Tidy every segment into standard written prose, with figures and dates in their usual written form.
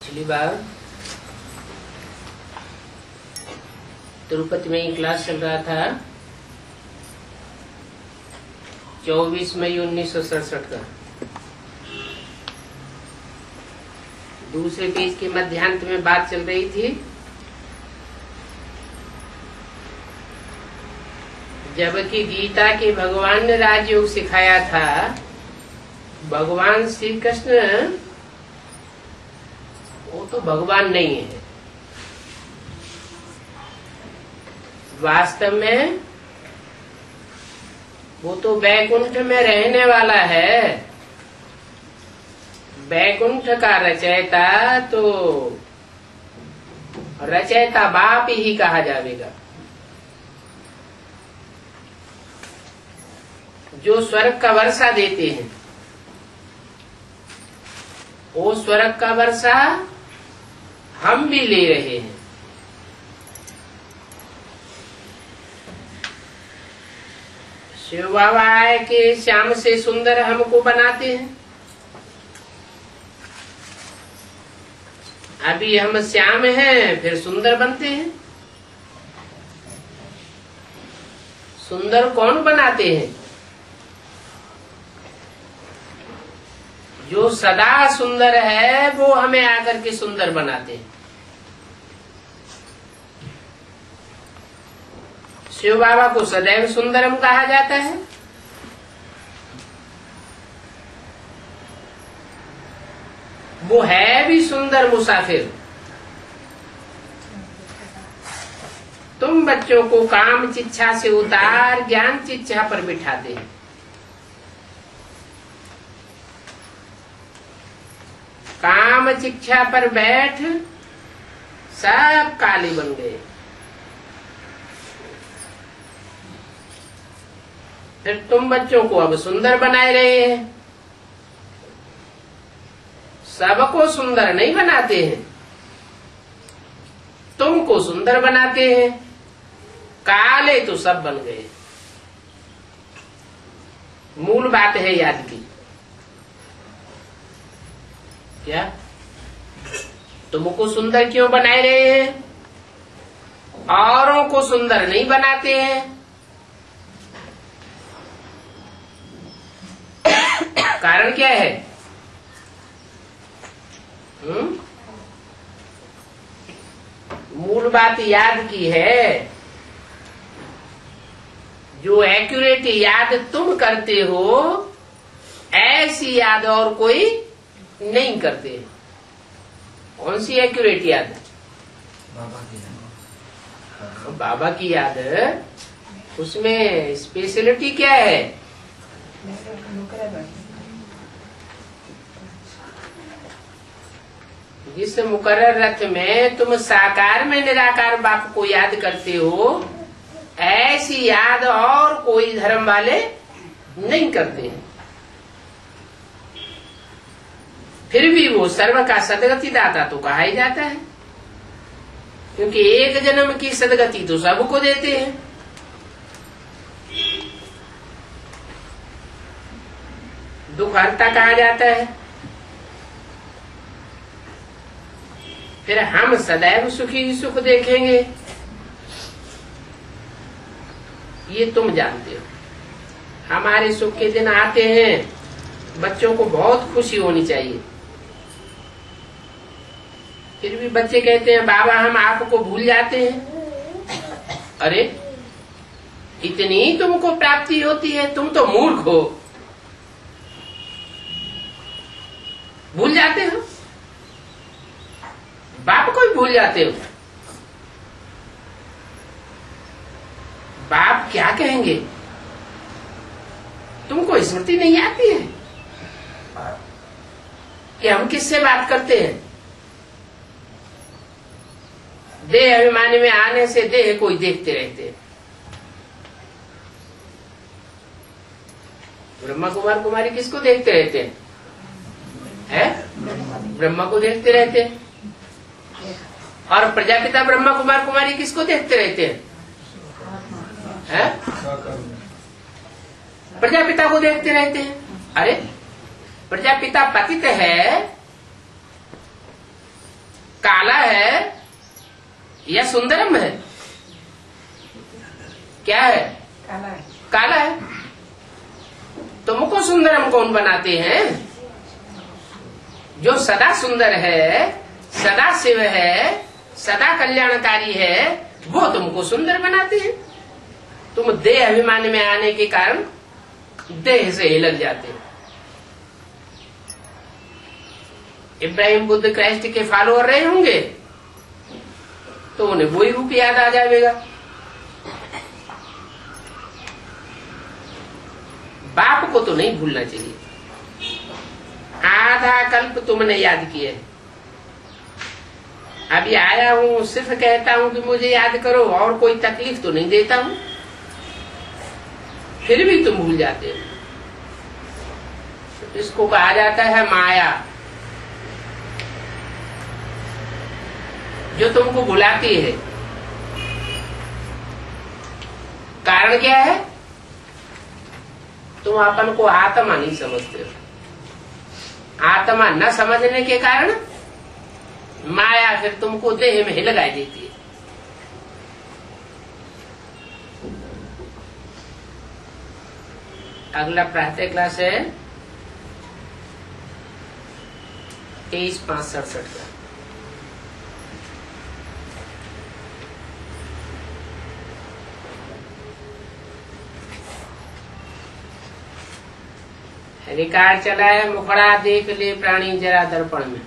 पिछली बार तिरुपति में ही क्लास चल रहा था 24 मई 1967 का। दूसरे पेज के मध्यांत में बात चल रही थी जबकि गीता के भगवान ने राजयोग सिखाया था। भगवान श्री कृष्ण वो तो भगवान नहीं है, वास्तव में वो तो वैकुंठ में रहने वाला है। वैकुंठ का रचयिता तो रचयिता बाप ही कहा जाएगा। जो स्वर्ग का वर्षा देते हैं वो स्वर्ग का वर्षा हम भी ले रहे हैं। शिव बाबा आए के श्याम से सुंदर हमको बनाते हैं। अभी हम श्याम हैं फिर सुंदर बनते हैं। सुंदर कौन बनाते हैं? जो सदा सुंदर है वो हमें आकर के सुंदर बनाते हैं। शिव बाबा को सदैव सुंदरम कहा जाता है। वो है भी सुंदर मुसाफिर। तुम बच्चों को काम चिच्छा से उतार ज्ञान चिच्छा पर बिठाते हैं। काम चिच्छा पर बैठ सब काले बन गए। फिर तुम बच्चों को अब सुंदर बनाए रहे हैं। सबको सुंदर नहीं बनाते हैं, तुमको सुंदर बनाते हैं। काले तो सब बन गए। मूल बात है याद की क्या? तुमको सुंदर क्यों बनाए रहे हैं? औरों को सुंदर नहीं बनाते हैं। कारण क्या है? मूल बात याद की है। जो एक्यूरेट याद तुम करते हो ऐसी याद और कोई नहीं करते। कौन सी एक्यूरेट याद? बाबा की याद। उसमें स्पेशलिटी क्या है? जिस मुकर्रर रथ में तुम साकार में निराकार बाप को याद करते हो ऐसी याद और कोई धर्म वाले नहीं करते हैं। फिर भी वो सर्व का सदगति दाता तो कहा ही जाता है, क्योंकि एक जन्म की सदगति तो सबको देते हैं। दुख हरता कहा जाता है। फिर हम सदैव सुखी ही सुख देखेंगे ये तुम जानते हो। हमारे सुख के दिन आते हैं, बच्चों को बहुत खुशी होनी चाहिए। फिर भी बच्चे कहते हैं बाबा हम आपको भूल जाते हैं। अरे इतनी तुमको प्राप्ति होती है, तुम तो मूर्ख हो, भूल जाते हो। बाप को भी भूल जाते हो। बाप क्या कहेंगे? तुमको स्मृति नहीं आती है कि हम किससे बात करते हैं? देह अभिमानी में आने से देह को ही देखते रहते हैं। ब्रह्मा कुमार कुमारी किसको देखते रहते हैं? ब्रह्मा को देखते रहते हैं। और प्रजापिता ब्रह्मा कुमार कुमारी किसको देखते रहते हैं? प्रजापिता को देखते रहते हैं। अरे प्रजापिता पतित है काला है या सुंदरम है? क्या है? काला है। काला है। तुमको सुंदरम कौन बनाते हैं? जो सदा सुंदर है, सदा शिव है, सदा कल्याणकारी है, वो तुमको सुंदर बनाते हैं। तुम देह अभिमान में आने के कारण देह से हिलक जाते हो। इब्राहिम बुद्ध क्राइस्ट के फॉलोअर रहे होंगे तो उन्हें वही रूप याद आ जाएगा। बाप को तो नहीं भूलना चाहिए। आधा कल्प तुमने याद किया है। अभी आया हूं, सिर्फ कहता हूं कि मुझे याद करो और कोई तकलीफ तो नहीं देता हूं, फिर भी तुम भूल जाते हो। इसको कहा जाता है माया, जो तुमको बुलाती है। कारण क्या है? तुम अपन को आत्मा नहीं समझते हो। आत्मा न समझने के कारण माया फिर तुमको देह में हिलगाई देती है। अगला प्रातः क्लास है 23/5/67 का। रिकॉर्ड चला है, मुखड़ा देख ले प्राणी जरा दर्पण में।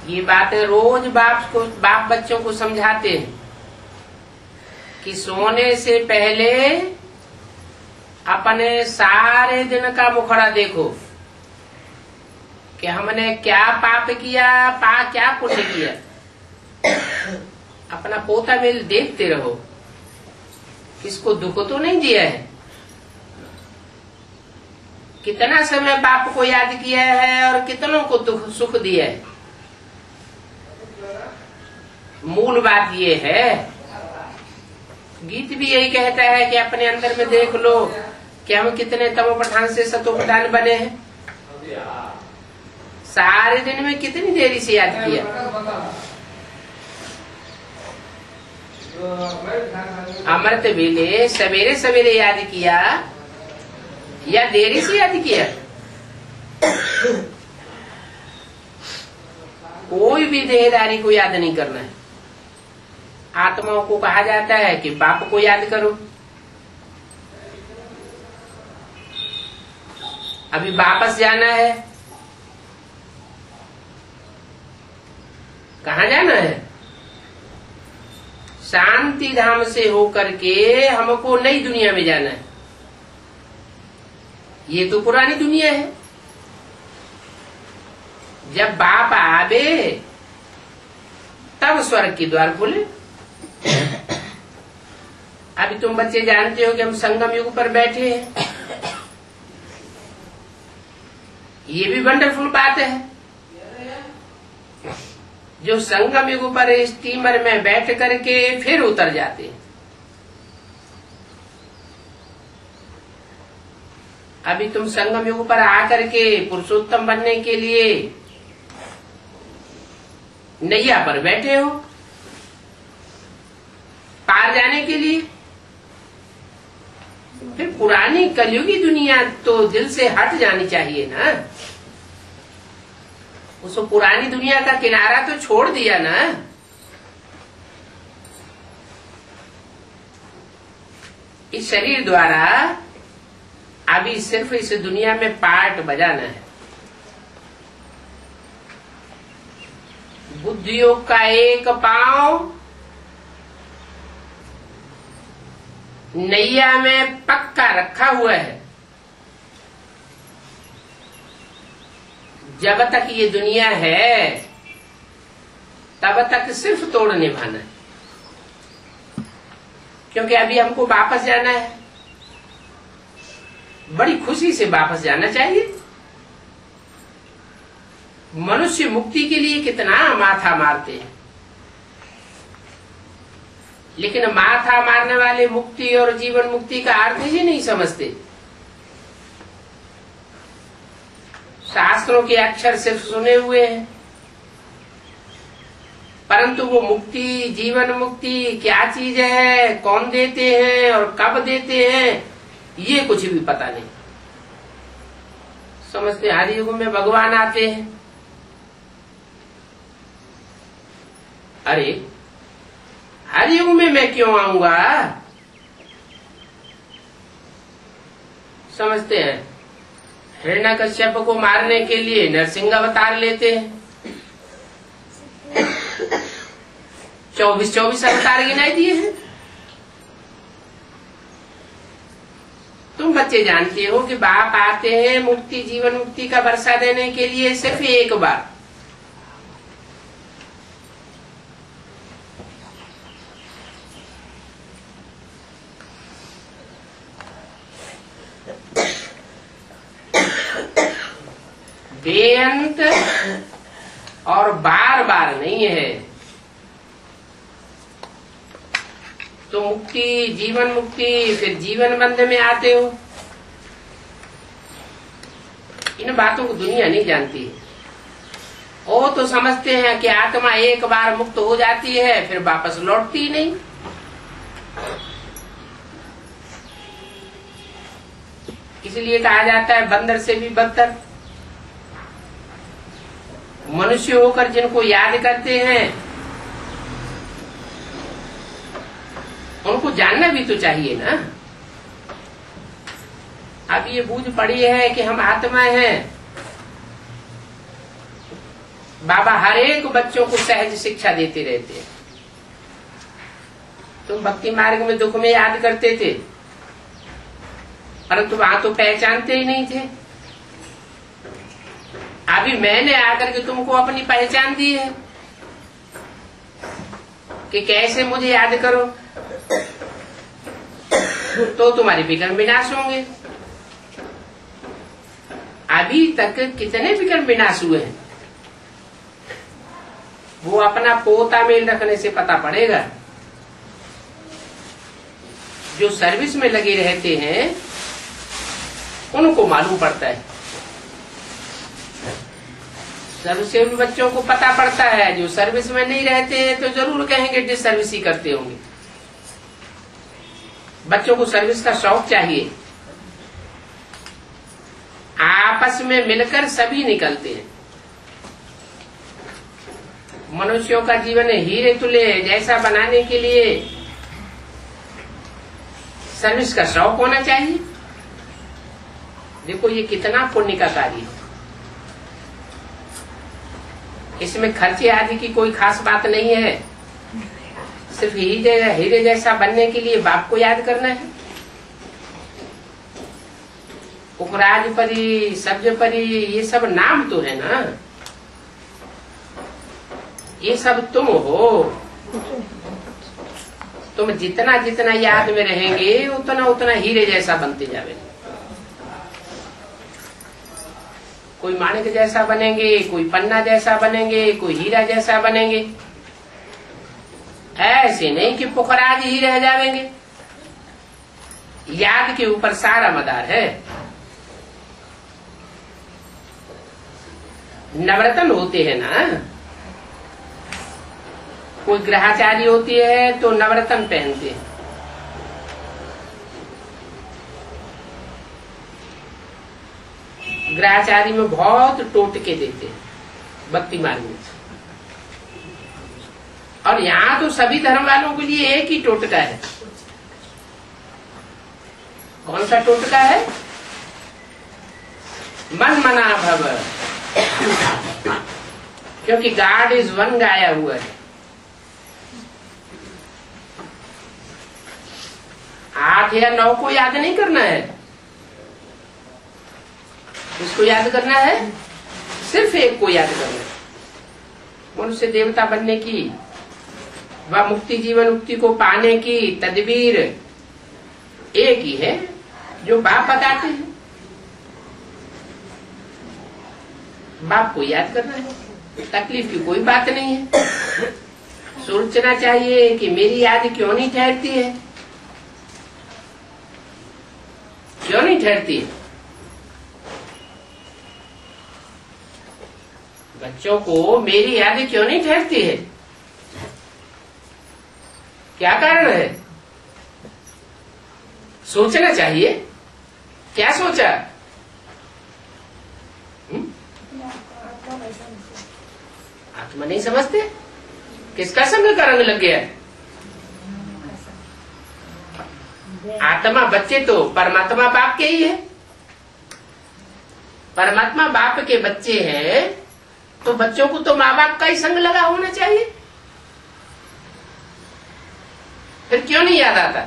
ये बातें रोज बाप बच्चों को समझाते हैं कि सोने से पहले अपने सारे दिन का मुखड़ा देखो कि हमने क्या पाप किया, क्या पुण्य किया। अपना पोता मेल देखते रहो, किसको दुख तो नहीं दिया है, कितना समय बाप को याद किया है और कितनों को दुख सुख दिया है। मूल बात ये है, गीत भी यही कहता है कि अपने अंदर में देख लो कि हम कितने तमो प्रधान से सतो प्रधान बने हैं। सारे दिन में कितनी देरी से याद किया। अमृत वेले सवेरे सवेरे याद किया या देरी से याद किया? कोई भी देहदारी को याद नहीं करना है। आत्माओं को कहा जाता है कि बाप को याद करो। अभी वापस जाना है, कहाँ जाना है? शांति धाम से होकर के हमको नई दुनिया में जाना है। ये तो पुरानी दुनिया है। जब बाप आवे तब स्वर्ग के द्वार खोले। अभी तुम बच्चे जानते हो कि हम संगम युग पर बैठे हैं। ये भी वंडरफुल बात है। जो संगम युग पर स्टीमर में बैठ करके फिर उतर जाते हैं। अभी तुम संगम युग पर आकर के पुरुषोत्तम बनने के लिए नैया पर बैठे हो, पार जाने के लिए। फिर पुरानी कलयुगी दुनिया तो दिल से हट जानी चाहिए ना। उस पुरानी दुनिया का किनारा तो छोड़ दिया ना। इस शरीर द्वारा अभी सिर्फ इस दुनिया में पार्ट बजाना है। बुद्धियों का एक पांव नैया में पक्का रखा हुआ है। जब तक ये दुनिया है तब तक सिर्फ तोड़ निभाना है, क्योंकि अभी हमको वापस जाना है। बड़ी खुशी से वापस जाना चाहिए। मनुष्य मुक्ति के लिए कितना माथा मारते हैं, लेकिन माथा मारने वाले मुक्ति और जीवन मुक्ति का अर्थ ही नहीं समझते। शास्त्र शास्त्रों के अक्षर सिर्फ सुने हुए हैं, परंतु वो मुक्ति, जीवन मुक्ति क्या चीज है, कौन देते हैं और कब देते हैं, ये कुछ भी पता नहीं। समझते हर युग में भगवान आते हैं। अरे हर युग में मैं क्यों आऊंगा? समझते हैं हिरण्यकश्यप को मारने के लिए नरसिंह अवतार लेते हैं। 24 अवतार गिनाई दिए हैं। तुम बच्चे जानते हो कि बाप आते हैं मुक्ति, जीवन मुक्ति का वर्षा देने के लिए सिर्फ एक बार। बेअंत और बार बार नहीं है। तो मुक्ति, जीवन मुक्ति, फिर जीवन बंध में आते हो। इन बातों को दुनिया नहीं जानती है। वो तो समझते हैं कि आत्मा एक बार मुक्त हो जाती है फिर वापस लौटती नहीं। इसलिए कहा जाता है बंदर से भी बदतर। मनुष्य होकर जिनको याद करते हैं उनको जानना भी तो चाहिए ना। अब ये बूझ पड़ी है कि हम आत्मा हैं। बाबा हर एक बच्चों को सहज शिक्षा देते रहते हैं। तुम भक्ति मार्ग में दुख में याद करते थे, परंतु वहां तो पहचानते ही नहीं थे। अभी मैंने आकर के तुमको अपनी पहचान दी है कि कैसे मुझे याद करो, तो तुम्हारे विकर्म विनाश होंगे। अभी तक कितने विकर्म विनाश हुए हैं वो अपना पोता मेल रखने से पता पड़ेगा। जो सर्विस में लगे रहते हैं उनको मालूम पड़ता है। सर्विस बच्चों को पता पड़ता है। जो सर्विस में नहीं रहते हैं तो जरूर कहेंगे डिस सर्विस ही करते होंगे। बच्चों को सर्विस का शौक चाहिए। आपस में मिलकर सभी निकलते हैं। मनुष्यों का जीवन हीरे तुल्य जैसा बनाने के लिए सर्विस का शौक होना चाहिए। देखो ये कितना पुण्य का कार्य है। इसमें खर्चे आदि की कोई खास बात नहीं है। सिर्फ हीरे जैसा बनने के लिए बाप को याद करना है। उपराज परी, सब्ज परी, ये सब नाम तो है ना। ये सब तुम हो। तुम जितना जितना याद में रहेंगे उतना उतना हीरे जैसा बनते जावे। कोई माणिक जैसा बनेंगे, कोई पन्ना जैसा बनेंगे, कोई हीरा जैसा बनेंगे। ऐसे नहीं कि पुखराज ही रह जाएंगे। याद के ऊपर सारा मदार है। नवरत्न होते हैं ना। कोई ग्रहाचारी होती है तो नवरत्न पहनते हैं। ग्रहाचारी में बहुत टोटके देते हैं भक्ति मार्ग में। और यहाँ तो सभी धर्म वालों के लिए एक ही टोटका है। कौन सा टोटका है? मन मना भव। क्योंकि गॉड इज वन गाया हुआ है। 8 या 9 को याद नहीं करना है। इसको याद करना है, सिर्फ एक को याद करना है। मनुष्य देवता बनने की व मुक्ति, जीवन मुक्ति को पाने की तदबीर एक ही है जो बाप बताते हैं। बाप को याद करना है। तकलीफ की कोई बात नहीं है। सोचना चाहिए कि मेरी याद क्यों नहीं ठहरती है, क्यों नहीं ठहरती है। बच्चों को मेरी याद क्यों नहीं ठहरती है? क्या कारण है? सोचना चाहिए। क्या सोचा? आत्मा नहीं समझते? किसका संग का रंग लग गया? आत्मा बच्चे तो परमात्मा बाप के ही है। परमात्मा बाप के बच्चे हैं तो बच्चों को तो माँ बाप का ही संग लगा होना चाहिए। फिर क्यों नहीं याद आता?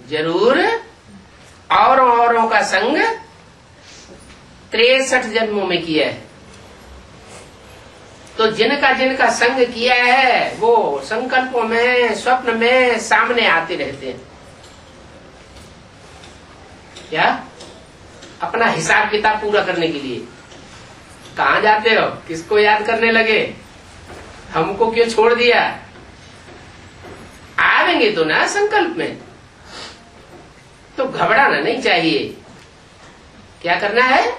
जरूर औरों का संग 63 जन्मों में किया है। तो जिनका संग किया है वो संकल्पों में, स्वप्न में सामने आते रहते हैं। क्या? अपना हिसाब किताब पूरा करने के लिए। कहाँ जाते हो? किसको याद करने लगे? हमको क्यों छोड़ दिया? आवेंगे तो ना संकल्प में, तो घबराना नहीं चाहिए। क्या करना है?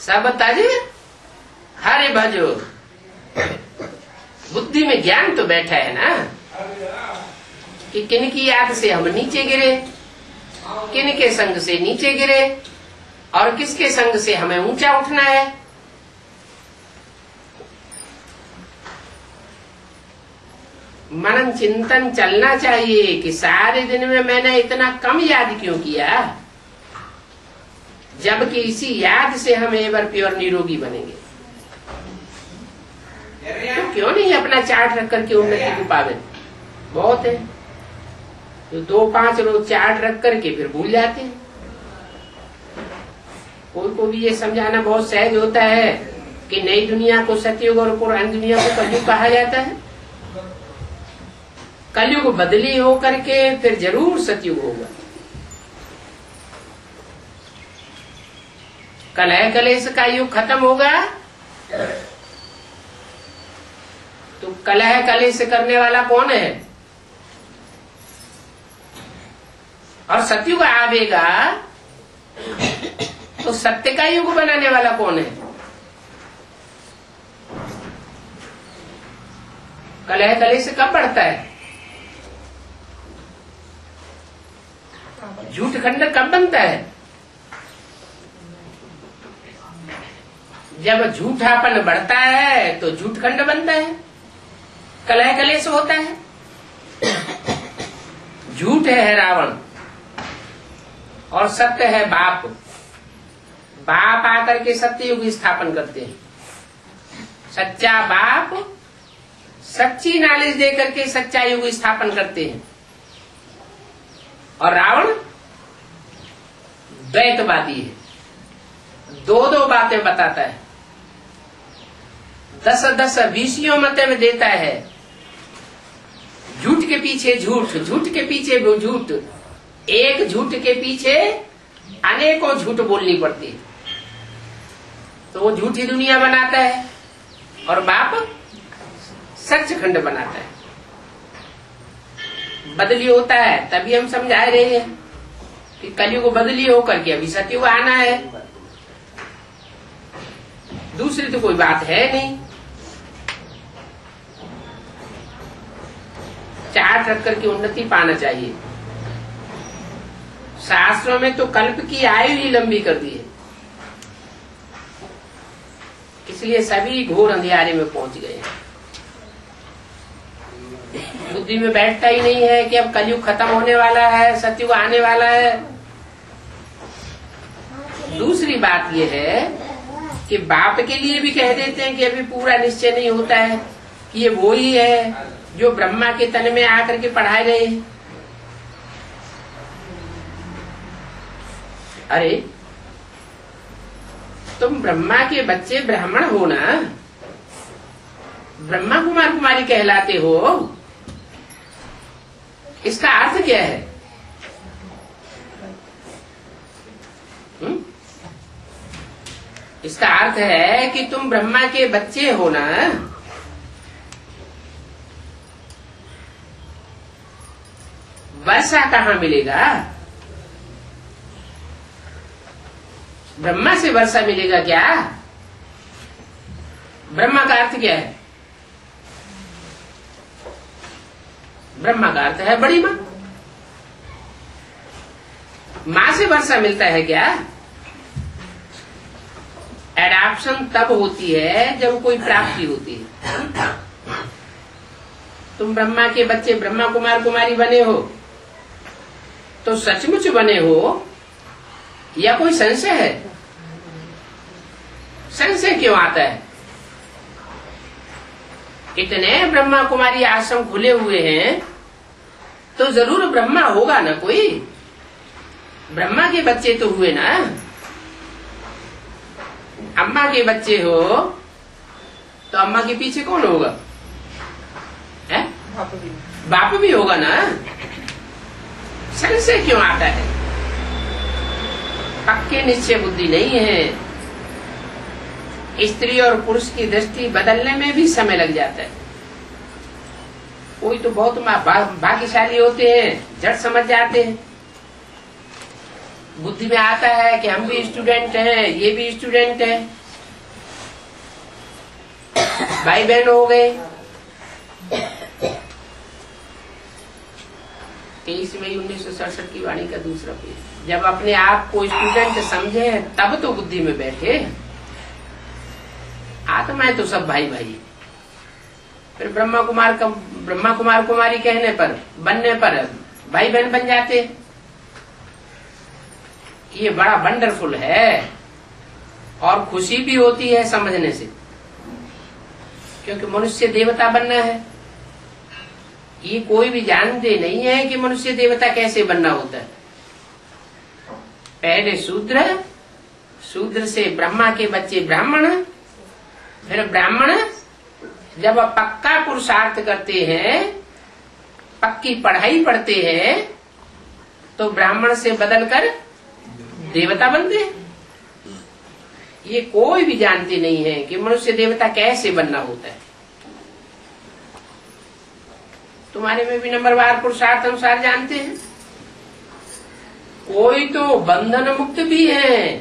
सब ताजे हरे भजो। बुद्धि में ज्ञान तो बैठा है ना कि किन की याद से हम नीचे गिरे, किन के संग से नीचे गिरे और किसके संग से हमें ऊंचा उठना है। मनन चिंतन चलना चाहिए कि सारे दिन में मैंने इतना कम याद क्यों किया, जबकि इसी याद से हम एक बार प्योर निरोगी बनेंगे। तो क्यों नहीं अपना चार्ट रख करके उन्नति को पावे? बहुत है तो 2-5 रोज चार्ट रख करके फिर भूल जाते हैं। कोई को भी ये समझाना बहुत सहज होता है कि नई दुनिया को सतयुग और पुरानी दुनिया को कलयुग कहा जाता है। कलयुग बदली हो करके फिर जरूर सतयुग होगा। कलह कलेश का युग खत्म होगा तो कलह कलेश करने वाला कौन है? और सतयुग आवेगा तो सत्य का युग बनाने वाला कौन है? कलह कलेश कब बढ़ता है? झूठ खंड कब बनता है? जब झूठापन बढ़ता है तो झूठ खंड बनता है, कलह कलेश होता है। झूठ है रावण और सत्य है बाप। बाप आकर के सत्य युग स्थापन करते हैं। सच्चा बाप सच्ची नॉलेज दे करके सच्चा युग स्थापन करते हैं और रावण द्वैतवादी है, 2 बातें बताता है, 10 विषयों मत देता है। झूठ के पीछे झूठ, झूठ के पीछे वो झूठ, एक झूठ के पीछे अनेकों झूठ बोलनी पड़ती है। तो वो झूठी दुनिया बनाता है और बाप सच खंड बनाता है। बदली होता है तभी हम समझा रहे हैं कि कलयुग बदली होकर के अभी सतयुग आना है। दूसरी तो कोई बात है नहीं। चार्ट रख करके उन्नति पाना चाहिए। शास्त्रों में तो कल्प की आयु ही लंबी कर दी है, इसलिए सभी घोर अंधियारे में पहुंच गए हैं। बुद्धि में बैठता ही नहीं है कि अब कलयुग खत्म होने वाला है, सतयुग आने वाला है। दूसरी बात यह है कि बाप के लिए भी कह देते हैं कि अभी पूरा निश्चय नहीं होता है कि ये वो ही है जो ब्रह्मा के तन में आकर के पढ़ाए गए। अरे तुम ब्रह्मा के बच्चे ब्राह्मण हो ना, ब्रह्मा कुमार कुमारी कहलाते हो। इसका अर्थ क्या है? इसका अर्थ है कि तुम ब्रह्मा के बच्चे हो ना। वर्षा कहाँ मिलेगा? ब्रह्मा से वर्षा मिलेगा क्या? ब्रह्मा का अर्थ क्या है? ब्रह्मा का अर्थ है बड़ी माँ। माँ से वर्षा मिलता है क्या? एडाप्शन तब होती है जब कोई प्राप्ति होती है। तुम ब्रह्मा के बच्चे ब्रह्मा कुमार कुमारी बने हो तो सचमुच बने हो या कोई संशय है? संशय क्यों आता है? इतने ब्रह्मा कुमारी आश्रम खुले हुए हैं तो जरूर ब्रह्मा होगा ना कोई। ब्रह्मा के बच्चे तो हुए ना। अम्मा के बच्चे हो तो अम्मा के पीछे कौन होगा? है? बाप भी होगा ना। संशय क्यों आता है? पक्के निश्चय बुद्धि नहीं है। स्त्री और पुरुष की दृष्टि बदलने में भी समय लग जाता है। कोई तो बहुत भाग्यशाली होते हैं, झट समझ जाते हैं। बुद्धि में आता है कि हम भी स्टूडेंट हैं, ये भी स्टूडेंट है, भाई बहन हो गए। 23 मई 1967 की वाणी का दूसरा पेज। जब अपने आप को स्टूडेंट समझे तब तो बुद्धि में बैठे। आत्माएं तो सब भाई भाई। फिर ब्रह्मा कुमार कुमारी कहने पर बनने पर भाई बहन बन जाते। ये बड़ा वंडरफुल है और खुशी भी होती है समझने से, क्योंकि मनुष्य देवता बनना है। ये कोई भी जानते नहीं है कि मनुष्य देवता कैसे बनना होता है। पहले शूद्र से ब्रह्मा के बच्चे ब्राह्मण, फिर ब्राह्मण जब पक्का पुरुषार्थ करते हैं, पक्की पढ़ाई पढ़ते हैं, तो ब्राह्मण से बदलकर देवता बनते हैं। ये कोई भी जानते नहीं है कि मनुष्य देवता कैसे बनना होता है। तुम्हारे में भी नंबरवार पुरुषार्थ अनुसार जानते हैं। कोई तो बंधन मुक्त भी है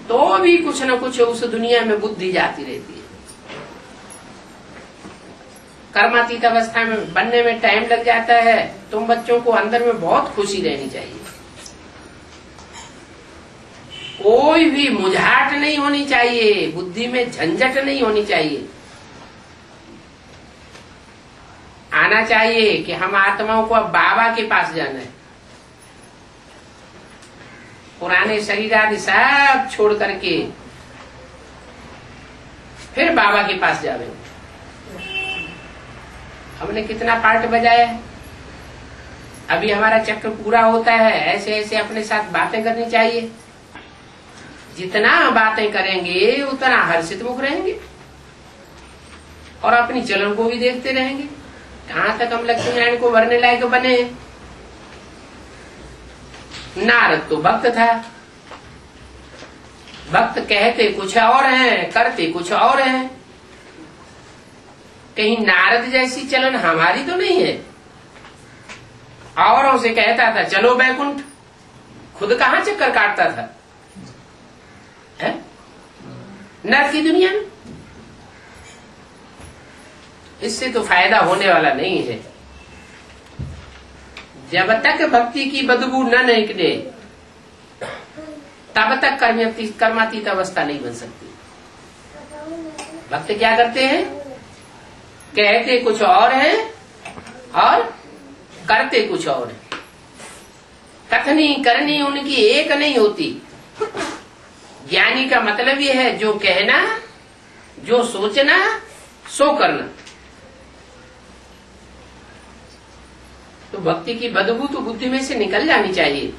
तो भी कुछ न कुछ उस दुनिया में बुद्धि जाती रहती है। कर्मातीत अवस्था में बनने में टाइम लग जाता है। तुम बच्चों को अंदर में बहुत खुशी रहनी चाहिए। कोई भी मुझाट नहीं होनी चाहिए, बुद्धि में झंझट नहीं होनी चाहिए। आना चाहिए कि हम आत्माओं को अब बाबा के पास जाना है। पुराने शरीर आदि सब छोड़ करके फिर बाबा के पास जावेंगे। हमने कितना पार्ट बजाया है, अभी हमारा चक्र पूरा होता है। ऐसे ऐसे अपने साथ बातें करनी चाहिए। जितना बातें करेंगे उतना हर्षित मुख रहेंगे और अपनी चलन को भी देखते रहेंगे। कहाँ तक हम लक्ष्मी नारायण को वरने लायक बने। नारद तो भक्त था। भक्त कहते कुछ और हैं, करते कुछ और हैं। कहीं नारद जैसी चलन हमारी तो नहीं है। औरों से कहता था चलो बैकुंठ, खुद कहाँ चक्कर काटता था है? नरक की दुनिया में। इससे तो फायदा होने वाला नहीं है। जब तक भक्ति की बदबू न निकले तब तक कर्मातीत अवस्था नहीं बन सकती। भक्त क्या करते हैं? कहते कुछ और है और करते कुछ और है। कथनी करनी उनकी एक नहीं होती। ज्ञानी का मतलब यह है जो कहना, जो सोचना, सो करना। तो भक्ति की बदबू तो बुद्धि में से निकल जानी चाहिए।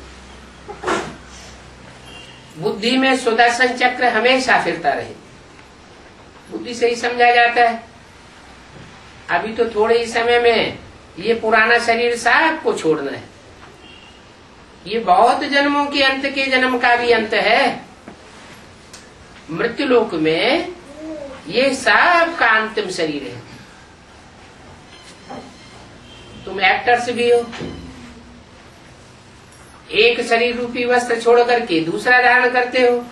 बुद्धि में सुदर्शन चक्र हमेशा फिरता रहे। बुद्धि से ही समझा जाता है। अभी तो थोड़े ही समय में ये पुराना शरीर सबको छोड़ना है। ये बहुत जन्मों के अंत के जन्म का भी अंत है। मृत्युलोक में ये सब का अंतिम शरीर है। तुम एक्टर्स भी हो, एक शरीर रूपी वस्त्र छोड़ करके दूसरा धारण करते हो,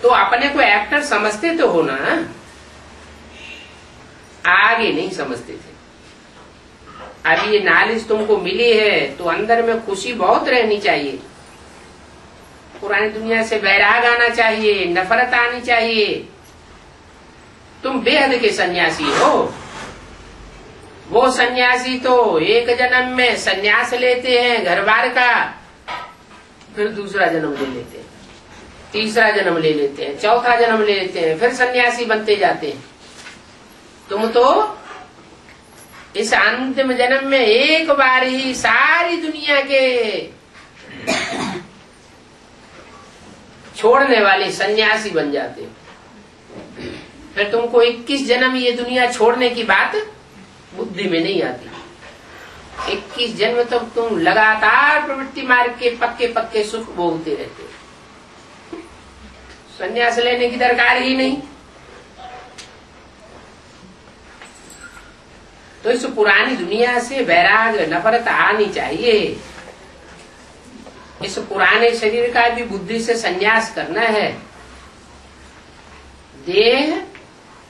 तो अपने को एक्टर समझते तो हो ना, आगे नहीं समझते थे। अब ये नॉलेज तुमको मिली है तो अंदर में खुशी बहुत रहनी चाहिए। पुरानी दुनिया से वैराग आना चाहिए, नफरत आनी चाहिए। तुम बेहद के सन्यासी हो। वो सन्यासी तो एक जन्म में सन्यास लेते हैं घर बार का, फिर दूसरा जन्म ले लेते हैं, तीसरा जन्म ले लेते हैं, चौथा जन्म ले लेते हैं, फिर सन्यासी बनते जाते हैं। तुम तो इस अंतिम जन्म में एक बार ही सारी दुनिया के छोड़ने वाले सन्यासी बन जाते हो। फिर तुमको 21 जन्म ये दुनिया छोड़ने की बात बुद्धि में नहीं आती। 21 जन्म तो तुम लगातार प्रवृत्ति मार्ग के पक्के पक्के सुख भोगते रहते हो, संन्यास लेने की दरकार ही नहीं। तो इस पुरानी दुनिया से वैराग नफरत आनी चाहिए। इस पुराने शरीर का भी बुद्धि से संन्यास करना है।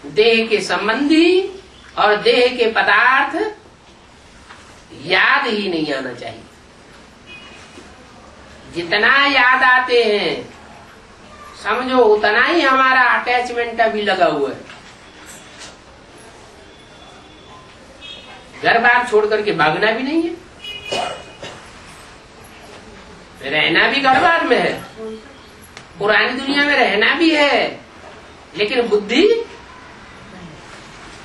देह के संबंधी और देह के पदार्थ याद ही नहीं आना चाहिए। जितना याद आते हैं समझो उतना ही हमारा अटैचमेंट अभी लगा हुआ है। घर बार छोड़ करके भागना भी नहीं है, रहना भी घर बार में है, पुरानी दुनिया में रहना भी है, लेकिन बुद्धि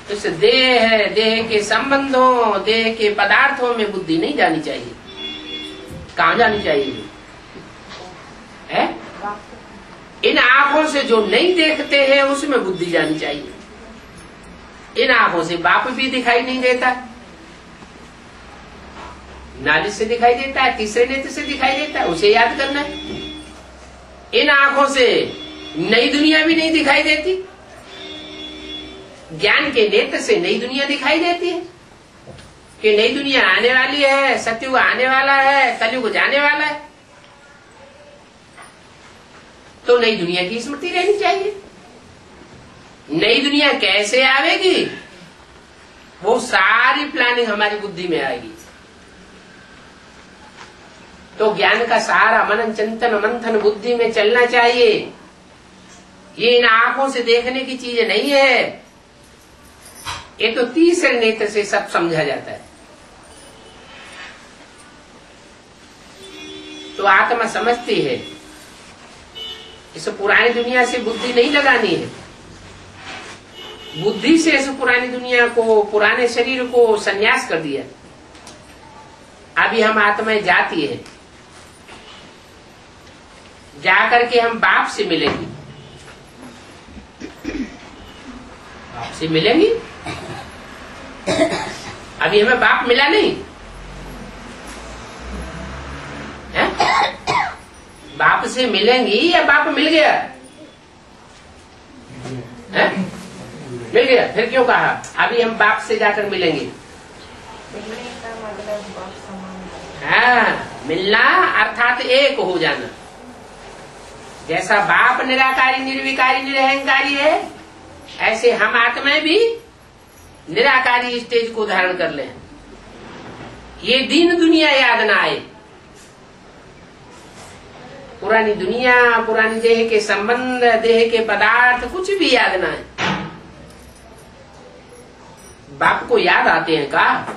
इस देह के संबंधों, देह के पदार्थों में बुद्धि नहीं जानी चाहिए। कहाँ जानी चाहिए है? इन आंखों से जो नहीं देखते हैं उसमें बुद्धि जानी चाहिए। इन आंखों से बाप भी दिखाई नहीं देता, नाली से दिखाई देता है, तीसरे नेत्र से दिखाई देता है, उसे याद करना है। इन आंखों से नई दुनिया भी नहीं दिखाई देती, ज्ञान के नेत्र से नई दुनिया दिखाई देती है कि नई दुनिया आने वाली है, सतयुग आने वाला है, कलयुग जाने वाला है। तो नई दुनिया की स्मृति रहनी चाहिए। नई दुनिया कैसे आवेगी, वो सारी प्लानिंग हमारी बुद्धि में आएगी। तो ज्ञान का सारा मनन चिंतन मंथन बुद्धि में चलना चाहिए। ये इन आंखों से देखने की चीज नहीं है, ये तो तीसरे नेत्र से सब समझा जाता है। तो आत्मा समझती है। इस पुरानी दुनिया से बुद्धि नहीं लगानी है। बुद्धि से इस पुरानी दुनिया को, पुराने शरीर को संन्यास कर दिया। अभी हम आत्माएं जाती है, जाकर के हम बाप से मिलेंगे। बाप से मिलेंगी, अभी हमें बाप मिला नहीं है? बाप से मिलेंगी या बाप मिल गया है? मिल गया, फिर क्यों कहा अभी हम बाप से जाकर मिलेंगे? हाँ, मिलना अर्थात एक हो जाना। जैसा बाप निराकारी निर्विकारी निरहंकारी है, ऐसे हम आत्माएं भी निराकारी स्टेज को धारण कर लें। ये दीन दुनिया याद ना आए, पुरानी दुनिया, पुरानी देह के संबंध, देह के पदार्थ कुछ भी याद ना आए। बाप को याद आते हैं का?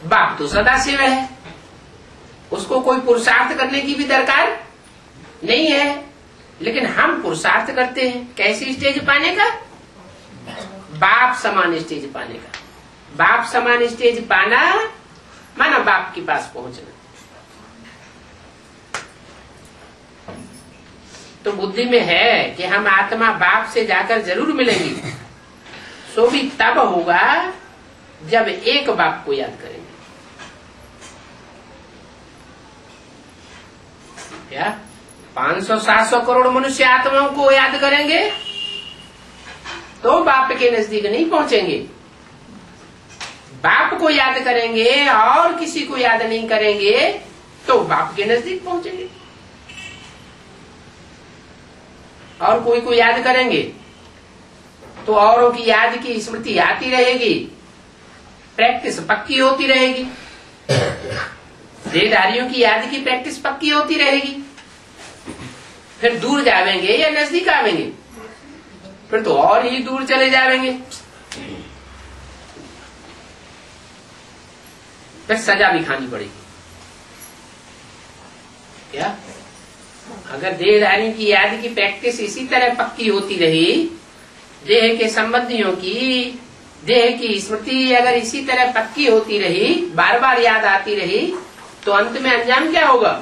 बाप तो सदा शिव है, उसको कोई पुरुषार्थ करने की भी दरकार नहीं है। लेकिन हम पुरुषार्थ करते हैं कैसी स्टेज पाने का? बाप समान स्टेज पाने का। बाप समान स्टेज पाना माना बाप के पास पहुंचना। तो बुद्धि में है कि हम आत्मा बाप से जाकर जरूर मिलेंगी। सो भी तब होगा जब एक बाप को याद करेंगे। क्या 500-700 करोड़ मनुष्य आत्माओं को याद करेंगे तो बाप के नजदीक नहीं पहुंचेंगे। बाप को याद करेंगे और किसी को याद नहीं करेंगे तो बाप के नजदीक पहुंचेंगे। और कोई को याद करेंगे तो औरों की याद की स्मृति आती रहेगी, प्रैक्टिस पक्की होती रहेगी। देहधारियों की याद की प्रैक्टिस पक्की होती रहेगी। फिर दूर जावेंगे या नजदीक आवेंगे, फिर तो और ही दूर चले जावेंगे। फिर सजा भी खानी पड़ेगी। क्या अगर देहधारी की याद की प्रैक्टिस इसी तरह पक्की होती रही, देह के संबंधियों की, देह की स्मृति अगर इसी तरह पक्की होती रही, बार बार याद आती रही, तो अंत में अंजाम क्या होगा?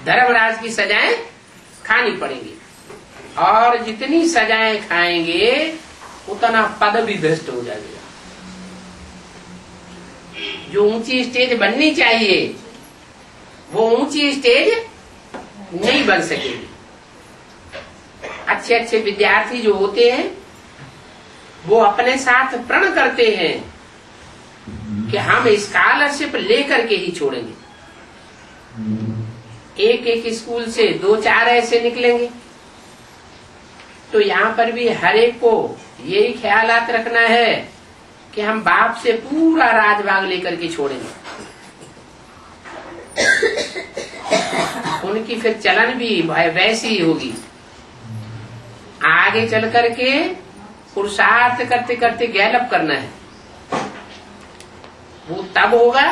धर्मराज की सजाएं खानी पड़ेंगी। और जितनी सजाएं खाएंगे उतना पद भी भ्रष्ट हो जाएगा। जो ऊंची स्टेज बननी चाहिए वो ऊंची स्टेज नहीं बन सकेगी। अच्छे अच्छे विद्यार्थी जो होते हैं वो अपने साथ प्रण करते हैं कि हम स्कॉलरशिप लेकर के ही छोड़ेंगे। एक एक स्कूल से 2-4 ऐसे निकलेंगे। तो यहाँ पर भी हर एक को यही ख्यालात रखना है कि हम बाप से पूरा राजभाग लेकर के छोड़ेंगे। उनकी फिर चलन भी वैसी ही होगी। आगे चल करके पुरुषार्थ करते करते गैलअप करना है। वो तब होगा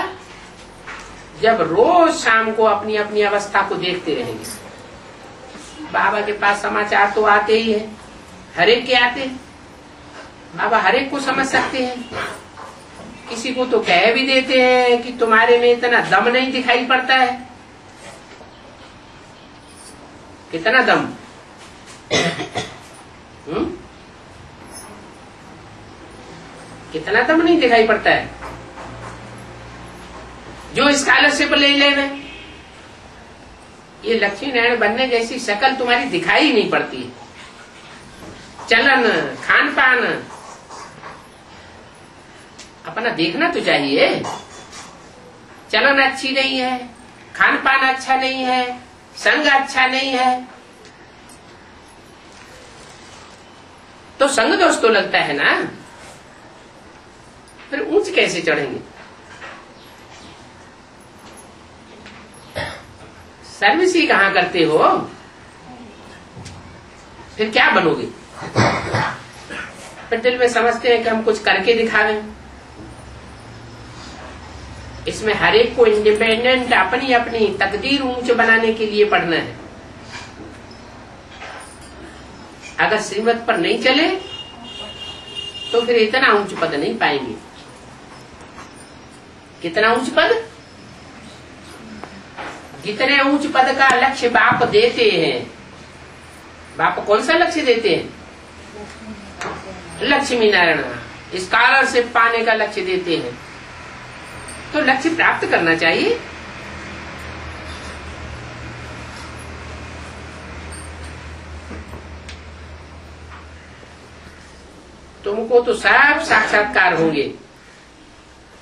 जब रोज शाम को अपनी अपनी अवस्था को देखते रहेंगे। बाबा के पास समाचार तो आते ही है, हर एक के आते हैं। बाबा हर एक को समझ सकते हैं। किसी को तो कह भी देते हैं कि तुम्हारे में इतना दम नहीं दिखाई पड़ता है। कितना दम? कितना दम नहीं दिखाई पड़ता है? जो स्कॉलरशिप ले लेना, ये लक्ष्मी नारायण बनने जैसी शक्ल तुम्हारी दिखाई नहीं पड़ती। चलन, खान पान अपना देखना तो चाहिए। चलन अच्छी नहीं है, खान पान अच्छा नहीं है, संग अच्छा नहीं है, तो संग दोष तो लगता है ना। फिर ऊंच कैसे चढ़ेंगे? सर्विस ही कहां करते हो, फिर क्या बनोगे? फिर दिल में समझते हैं कि हम कुछ करके दिखावें। इसमें हर एक को इंडिपेंडेंट अपनी अपनी तकदीर ऊंच बनाने के लिए पढ़ना है। अगर श्रीमत पर नहीं चले तो फिर इतना ऊंच पद नहीं पाएंगे। कितना ऊंच पद? जितने ऊंच पद का लक्ष्य बाप देते हैं। बाप कौन सा लक्ष्य देते हैं? लक्ष्मी नारायण स्कॉलरशिप पाने का लक्ष्य देते हैं। तो लक्ष्य प्राप्त करना चाहिए। तुमको तो सब साक्षात्कार होंगे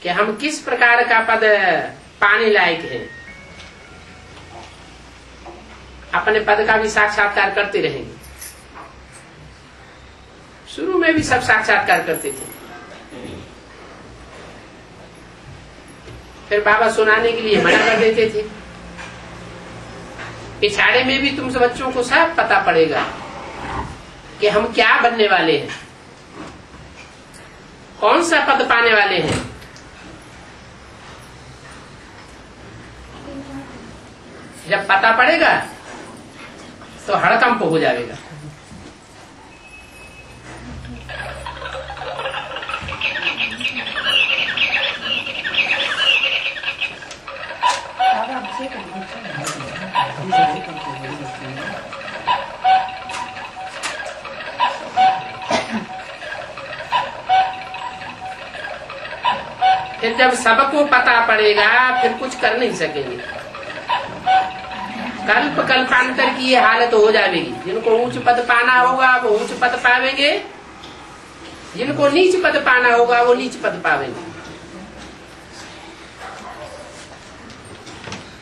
कि हम किस प्रकार का पद पाने लायक हैं। अपने पद का भी साक्षात्कार करते रहेंगे। शुरू में भी सब साक्षात्कार करते थे, फिर बाबा सुनाने के लिए मना कर देते थे। पिछाड़े में भी तुम सब बच्चों को सब पता पड़ेगा कि हम क्या बनने वाले हैं, कौन सा पद पाने वाले हैं। जब पता पड़ेगा तो हड़कंप हो जाएगा। फिर जब सबको पता पड़ेगा फिर कुछ कर नहीं सकेंगे। कल्प कल्पांतर की ये हालत हो जाएगी। जिनको ऊंच पद पाना होगा वो ऊंच पद पावेंगे, जिनको नीच पद पाना होगा वो नीच पद पावेंगे।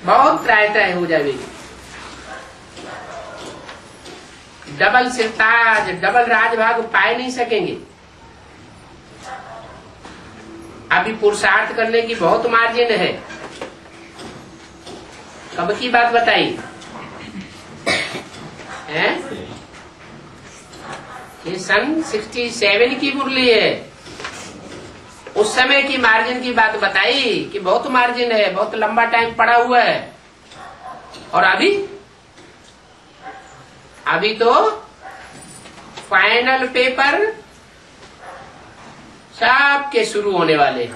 बहुत त्राय हो जाएगी। डबल सिरताज, डबल राजभाग पाए नहीं सकेंगे। अभी पुरुषार्थ करने की बहुत मार्जिन है। कब की बात बताई है? ये सन 67 की मुरली है। उस समय की मार्जिन की बात बताई कि बहुत मार्जिन है, बहुत लंबा टाइम पड़ा हुआ है। और अभी तो फाइनल पेपर सबके शुरू होने वाले,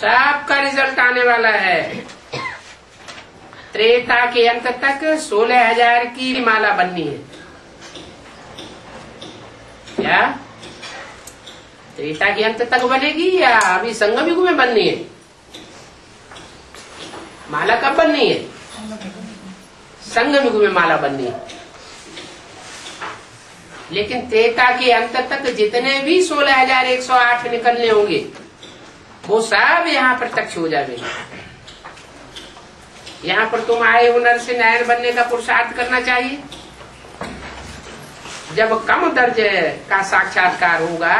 सबका रिजल्ट आने वाला है। त्रेता के अंत तक 16,000 की माला बननी है। क्या त्रेता के अंत तक बनेगी या अभी संगम युग में बननी है? माला कब बननी है? संगम युग में माला बननी है। लेकिन त्रेता के अंत तक जितने भी 16,108 निकलने होंगे वो सब यहाँ प्रत्यक्ष हो जाएंगे। यहाँ पर तुम आए हो नर से नारायण बनने का पुरुषार्थ करना चाहिए। जब कम दर्जे का साक्षात्कार होगा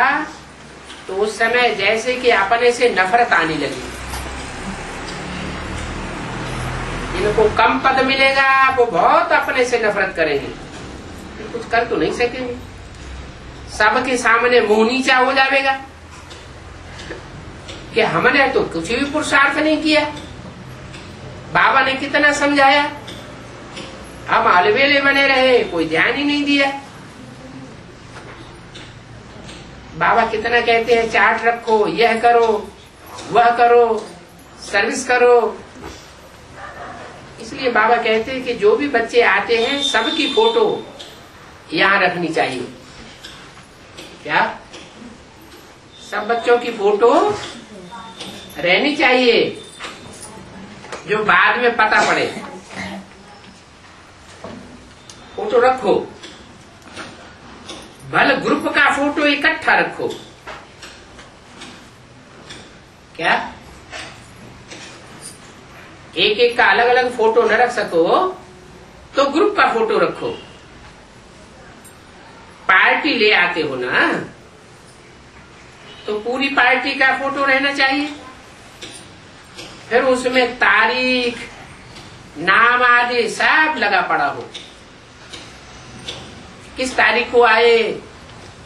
तो उस समय जैसे कि अपने से नफरत आने लगी। इनको कम पद मिलेगा वो बहुत अपने से नफरत करेंगे, कुछ कर तो नहीं सकेंगे। सबके सामने मुंह नीचा हो जाएगा कि हमने तो कुछ भी पुरुषार्थ नहीं किया। बाबा ने कितना समझाया, हम अलवेले बने रहे, कोई ध्यान ही नहीं दिया। बाबा कितना कहते हैं चार्ट रखो, यह करो वह करो, सर्विस करो। इसलिए बाबा कहते हैं कि जो भी बच्चे आते हैं सबकी फोटो यहाँ रखनी चाहिए। क्या सब बच्चों की फोटो रहनी चाहिए जो बाद में पता पड़े। फोटो रखो, भले ग्रुप का फोटो इकट्ठा रखो। क्या एक एक का अलग अलग फोटो न रख सको तो ग्रुप का फोटो रखो। पार्टी ले आते हो ना तो पूरी पार्टी का फोटो रहना चाहिए। फिर उसमें तारीख, नाम आदि सब लगा पड़ा हो। किस तारीख को आए,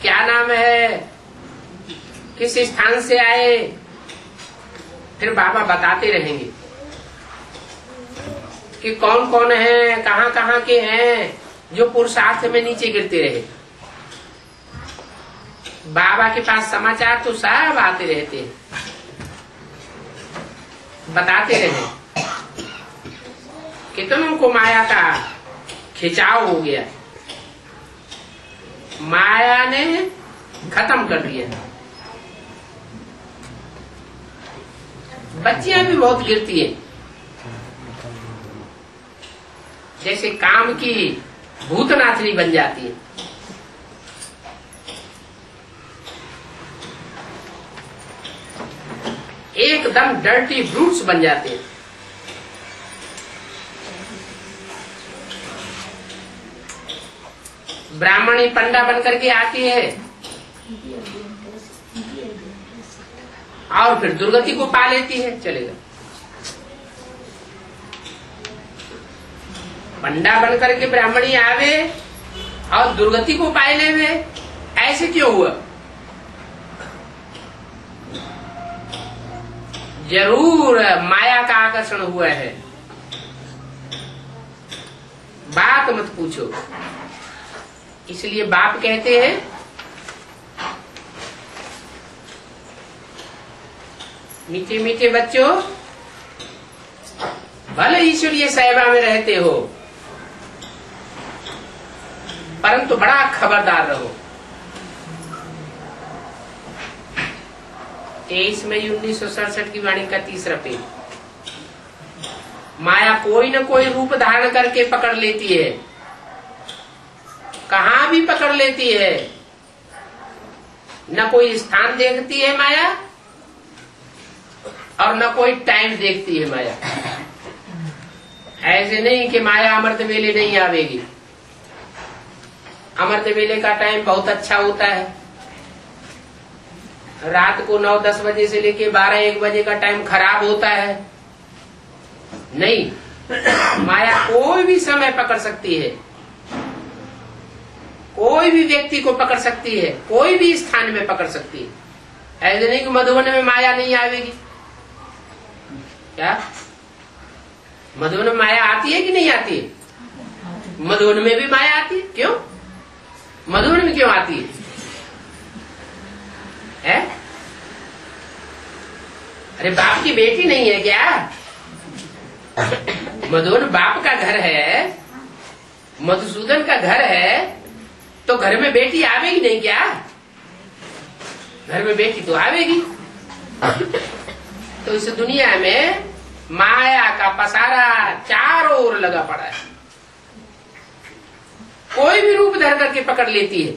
क्या नाम है, किस स्थान से आए, फिर बाबा बताते रहेंगे कि कौन कौन है, कहाँ कहाँ के हैं जो पुरुषार्थ में नीचे गिरते रहे। बाबा के पास समाचार तो सब आते रहते हैं, बताते रहे। कितनों को माया का खिंचाव हो गया, माया ने खत्म कर दिया। बच्चियां भी बहुत गिरती है, जैसे काम की भूतनाथनी बन जाती है। एकदम डर्टी ब्रूट्स बन जाते हैं। ब्राह्मणी पंडा बन करके आती है और फिर दुर्गति को पा लेती है। चलेगा, पंडा बन करके ब्राह्मणी आवे और दुर्गति को पाए लेवे, ऐसे क्यों हुआ? जरूर माया का आकर्षण हुआ है। बात मत पूछो। इसलिए बाप कहते हैं मीठे मीठे बच्चों, भले ईश्वरीय सेवा में रहते हो परंतु बड़ा खबरदार रहो। 23 मई 1967 की वाणी का 3रा पेज। माया कोई न कोई रूप धारण करके पकड़ लेती है, कहाँ भी पकड़ लेती है। न कोई स्थान देखती है माया और न कोई टाइम देखती है माया। ऐसे नहीं कि माया अमृत वेले नहीं आवेगी। अमृत वेले का टाइम बहुत अच्छा होता है। रात को 9-10 बजे से लेके 12-1 बजे का टाइम खराब होता है। नहीं, माया कोई भी समय पकड़ सकती है, कोई भी व्यक्ति को पकड़ सकती है, कोई भी स्थान में पकड़ सकती है। ऐसे नहीं कि मधुबन में माया नहीं आवेगी। क्या मधुबन में माया आती है कि नहीं आती है? मधुबन में भी माया आती है। क्यों? मधुबन में क्यों आती है? अरे बाप की बेटी नहीं है क्या? मधुबन बाप का घर है, मधुसूदन का घर है, तो घर में बेटी आवेगी नहीं क्या? घर में बेटी तो आवेगी। तो इस दुनिया में माया का पसारा चारों ओर लगा पड़ा है। कोई भी रूप धर करके पकड़ लेती है।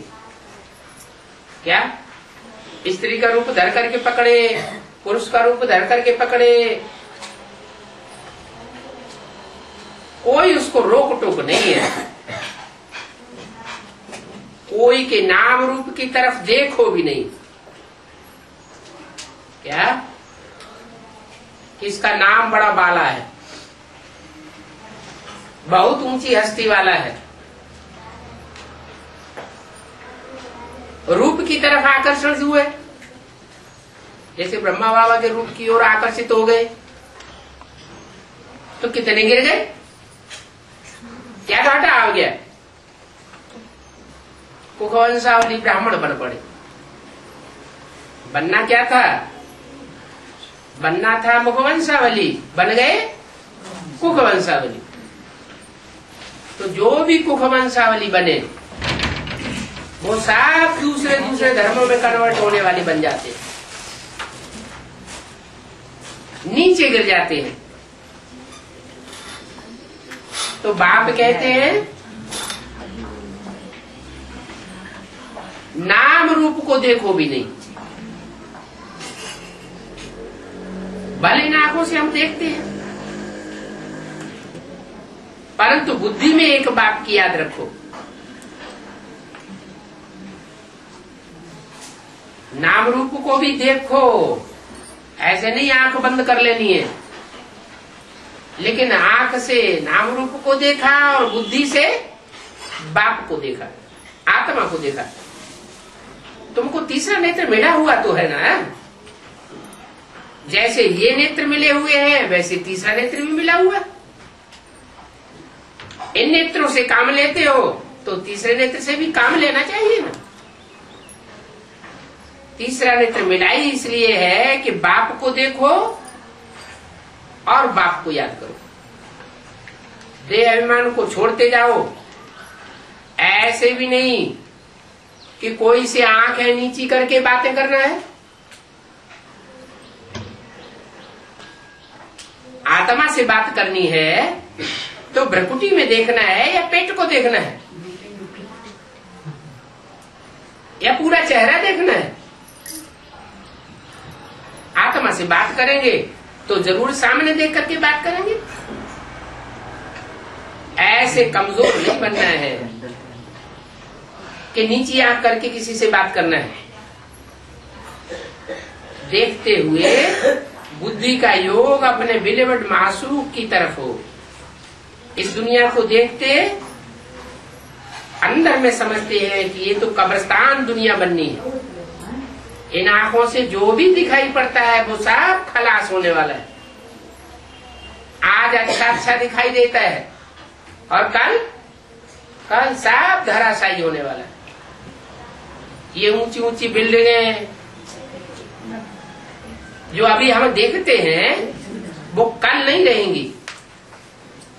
क्या? स्त्री का रूप धर करके पकड़े, पुरुष का रूप धर करके पकड़े, कोई उसको रोक टोक नहीं है। कोई के नाम रूप की तरफ देखो भी नहीं। क्या? किसका नाम बड़ा बाला है, बहुत ऊंची हस्ती वाला है, रूप की तरफ आकर्षण हुए। जैसे ब्रह्मा बाबा के रूप की ओर आकर्षित हो गए तो कितने गिर गए? क्या घाटा आ गया? कुखवंशावली ब्राह्मण बन पड़े। बनना क्या था? बनना था मुखवंशावली, बन गए कुखवंशावली। तो जो भी कुखवंशावली बने वो सब दूसरे धर्मों में कन्वर्ट होने वाले बन जाते हैं, नीचे गिर जाते हैं। तो बाप कहते हैं नाम रूप को देखो भी नहीं। भले इन आंखों से हम देखते हैं, परंतु बुद्धि में एक बात की याद रखो, नाम रूप को भी देखो। ऐसे नहीं आंख बंद कर लेनी है, लेकिन आंख से नाम रूप को देखा और बुद्धि से बाप को देखा, आत्मा को देखा। तुमको तीसरा नेत्र मिला हुआ तो है ना। जैसे ये नेत्र मिले हुए हैं वैसे तीसरा नेत्र भी मिला हुआ। इन नेत्रों से काम लेते हो तो तीसरे नेत्र से भी काम लेना चाहिए ना। तीसरा नेत्र मिलाई इसलिए है कि बाप को देखो और बाप को याद करो। देह अभिमान को छोड़ते जाओ। ऐसे भी नहीं कि कोई से आंखें नीची करके बातें करना है। आत्मा से बात करनी है तो भ्रकुटी में देखना है या पेट को देखना है या पूरा चेहरा देखना है। आत्मा से बात करेंगे तो जरूर सामने देख करके बात करेंगे। ऐसे कमजोर नहीं बनना है कि नीची आंख करके किसी से बात करना है। देखते हुए बुद्धि का योग अपने बिलेवड मासूक की तरफ हो। इस दुनिया को देखते अंदर में समझते हैं कि ये तो कब्रिस्तान दुनिया बननी है। इन आंखों से जो भी दिखाई पड़ता है वो सब खलास होने वाला है। आज अच्छा दिखाई देता है और कल सब धराशायी होने वाला है। ये ऊंची ऊंची बिल्डिंगें जो अभी हम देखते हैं वो कल नहीं रहेंगी,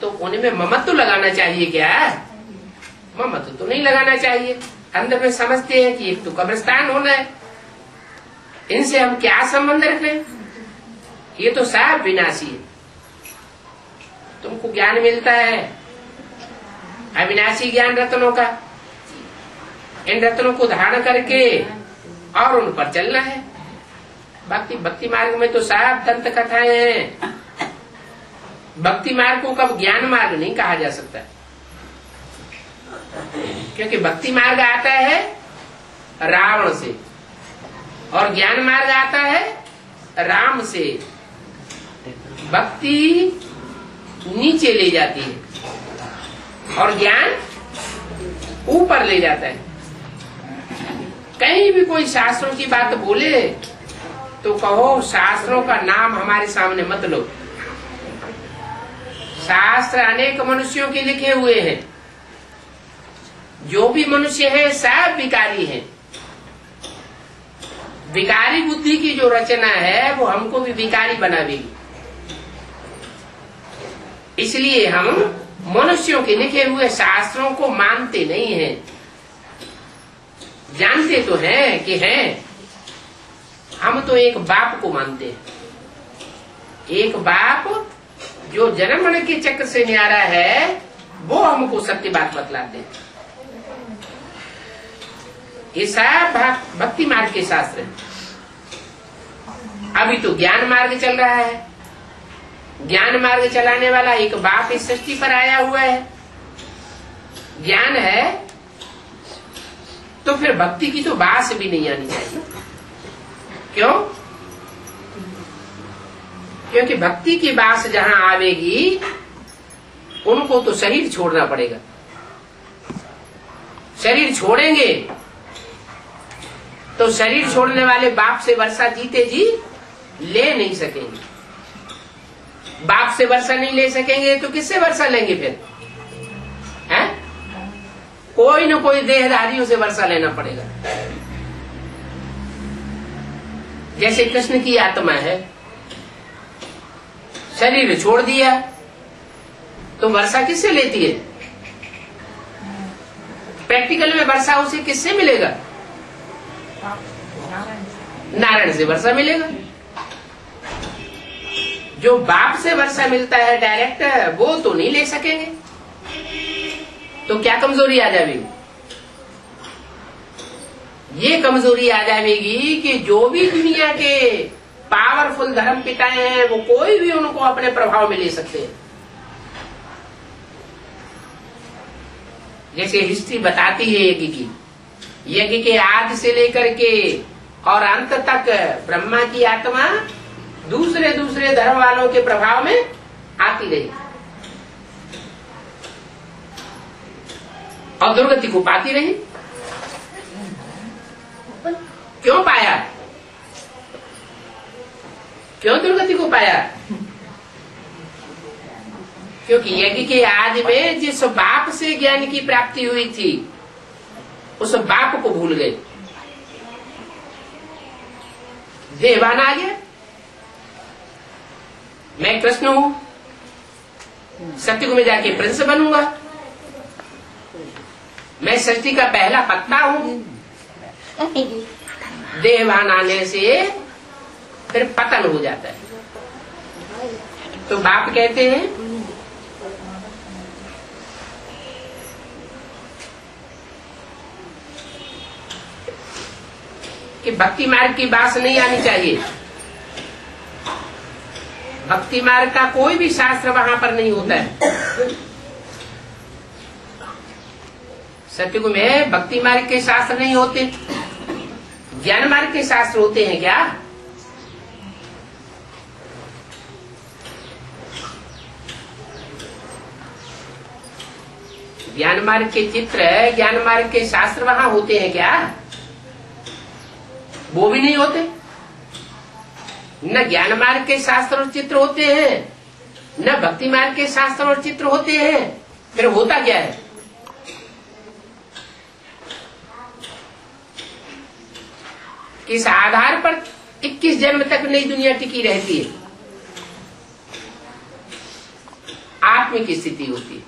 तो उनमें ममत्व लगाना चाहिए क्या? ममत्व तो नहीं लगाना चाहिए। अंदर में समझते हैं कि एक तो कब्रिस्तान होना है, इनसे हम क्या संबंध रखें? ये तो सब विनाशी है। तुमको ज्ञान मिलता है अविनाशी ज्ञान रत्नों का। इन रत्नों को धारण करके और उन पर चलना है। भक्ति मार्ग में तो साफ दंत कथाएं हैं। भक्ति मार्ग को कब ज्ञान मार्ग नहीं कहा जा सकता, क्योंकि भक्ति मार्ग आता है रावण से और ज्ञान मार्ग आता है राम से। भक्ति नीचे ले जाती है और ज्ञान ऊपर ले जाता है। कहीं भी कोई शास्त्रों की बात बोले तो कहो शास्त्रों का नाम हमारे सामने मत लो। शास्त्र अनेक मनुष्यों के लिखे हुए हैं। जो भी मनुष्य है सब विकारी है। विकारी बुद्धि की जो रचना है वो हमको भी विकारी बनावेगी। इसलिए हम मनुष्यों के लिखे हुए शास्त्रों को मानते नहीं हैं। जानते तो हैं कि हैं, हम तो एक बाप को मानते हैं। एक बाप जो जन्म मरण के चक्र से न्यारा है वो हमको सत्य बात बतलाते हैं। ये सब भक्ति मार्ग के शास्त्र है। अभी तो ज्ञान मार्ग चल रहा है। ज्ञान मार्ग चलाने वाला एक बाप इस सृष्टि पर आया हुआ है। ज्ञान है तो फिर भक्ति की तो बास भी नहीं आनी चाहिए। क्यों? क्योंकि भक्ति की बास जहां आवेगी उनको तो शरीर छोड़ना पड़ेगा। शरीर छोड़ेंगे तो शरीर छोड़ने वाले बाप से वर्षा जीते जी ले नहीं सकेंगे। बाप से वर्षा नहीं ले सकेंगे तो किससे वर्षा लेंगे फिर? हैं? कोई न कोई देहधारियों से वर्षा लेना पड़ेगा। जैसे कृष्ण की आत्मा है, शरीर छोड़ दिया तो वर्षा किससे लेती है? प्रैक्टिकल में वर्षा उसे किससे मिलेगा? नारायण से वर्षा मिलेगा। जो बाप से वर्षा मिलता है डायरेक्ट, वो तो नहीं ले सकेंगे। तो क्या कमजोरी आ जाएगी? ये कमजोरी आ जाएगी कि जो भी दुनिया के पावरफुल धर्म पिताएं हैं वो कोई भी उनको अपने प्रभाव में ले सकते हैं। जैसे हिस्ट्री बताती है यज्ञ की, यज्ञ के आदि से लेकर के और अंत तक ब्रह्मा की आत्मा दूसरे दूसरे धर्म वालों के प्रभाव में आती रही और दुर्गति को पाती रही। क्यों पाया? क्यों दुर्गति को पाया? क्योंकि यज्ञ के आदि में जिस बाप से ज्ञान की प्राप्ति हुई थी उस बाप को भूल गए। देवान आ गया, मैं कृष्ण हूं, सत्ययुग में जाके प्रिंस बनूंगा, मैं सृष्टि का पहला पत्ता हूं। देवान आने से फिर पतन हो जाता है। तो बाप कहते हैं कि भक्ति मार्ग की बात नहीं आनी चाहिए। भक्ति मार्ग का कोई भी शास्त्र वहां पर नहीं होता है। सत्ययुग में भक्ति मार्ग के शास्त्र नहीं होते, ज्ञान मार्ग के शास्त्र होते हैं क्या? ज्ञान मार्ग के चित्र, ज्ञान मार्ग के शास्त्र वहां होते हैं क्या? वो भी नहीं होते। न ज्ञान मार्ग के शास्त्र और चित्र होते हैं, न भक्ति मार्ग के शास्त्र और चित्र होते हैं। फिर होता क्या है? किस आधार पर 21 जन्म तक नई दुनिया टिकी रहती है? आत्मिक स्थिति होती है।